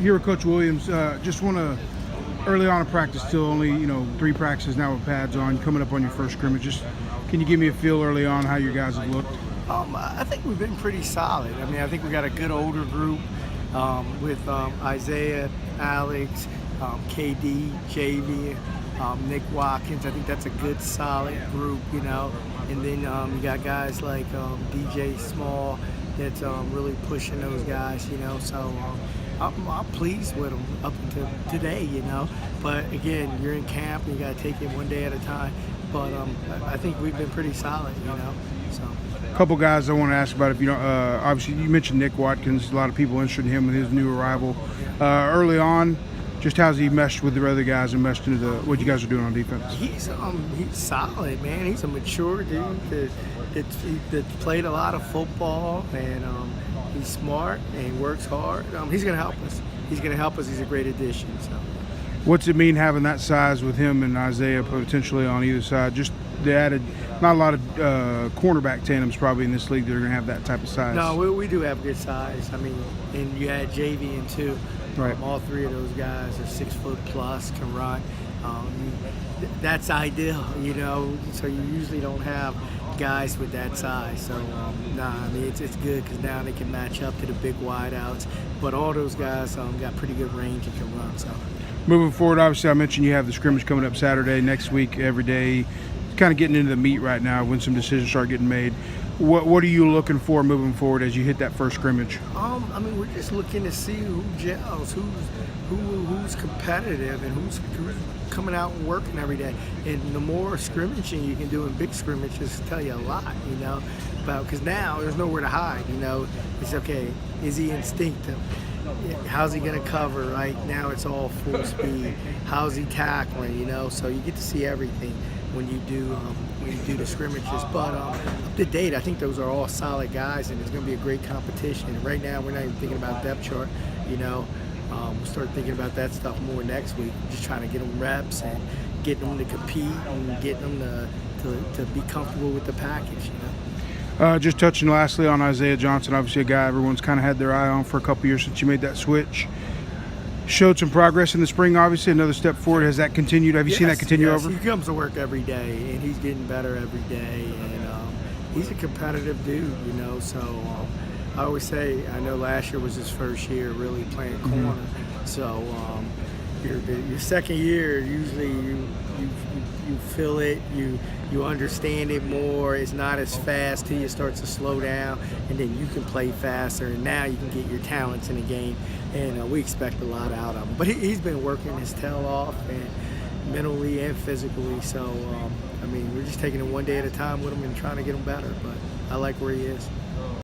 Here with Coach Williams, just want to early on in practice, still only 3 practices now with pads on, coming up on your first scrimmage. Just can you give me a feel early on how you guys have looked? I think we've been pretty solid. I mean, I think we got a good older group with Isaiah, Alex, KD, JV, Nick Watkins. I think that's a good, solid group, And then you got guys like DJ Small that's really pushing those guys, So I'm pleased with them up until today, But again, you're in camp and you got to take it one day at a time. But I think we've been pretty solid, So. A couple guys I want to ask about. If you don't, obviously you mentioned Nick Watkins. A lot of people interested in him with his new arrival. Early on, just how's he meshed with the other guys and meshed into what you guys are doing on defense? He's solid, man. He's a mature dude that played a lot of football, and he's smart and works hard. He's going to help us. He's a great addition. So. What's it mean having that size with him and Isaiah potentially on either side? Just the added, not a lot of cornerback tandems probably in this league that are going to have that type of size. No, we do have good size. I mean, and you add JV in too. Right. All 3 of those guys are 6 foot plus, can run. That's ideal, So you usually don't have guys with that size. So I mean it's good because now they can match up to the big wideouts. But all those guys got pretty good range and can run. So. Moving forward, obviously I mentioned you have the scrimmage coming up Saturday, next week, every day. Kind of getting into the meat right now when some decisions start getting made. What are you looking for moving forward as you hit that first scrimmage? I mean, we're just looking to see who gels, who's competitive, and who's coming out and working every day. And the more scrimmaging you can do in big scrimmages tell you a lot, about because now there's nowhere to hide. It's okay. Is he instinctive? How's he going to cover? Right now, it's all full speed. How's he tackling? So you get to see everything when you do the scrimmages. But up to date, I think those are all solid guys, and it's going to be a great competition. And right now, we're not even thinking about depth chart. We'll start thinking about that stuff more next week. Just trying to get them reps and getting them to compete and getting them to be comfortable with the package. Just touching lastly on Isaiah Johnson, obviously a guy everyone's kind of had their eye on for a couple years since you made that switch. Showed some progress in the spring, obviously, another step forward. Has that continued? Have you seen that continue over? He comes to work every day, and he's getting better every day, and he's a competitive dude, So I always say, I know last year was his first year really playing corner, So your second year, usually you feel it, you understand it more. It's not as fast till you start to slow down, and then you can play faster, and now you can get your talents in the game, and we expect a lot out of him. But he's been working his tail off, and mentally and physically, so I mean, we're just taking it one day at a time with him and trying to get him better, but I like where he is.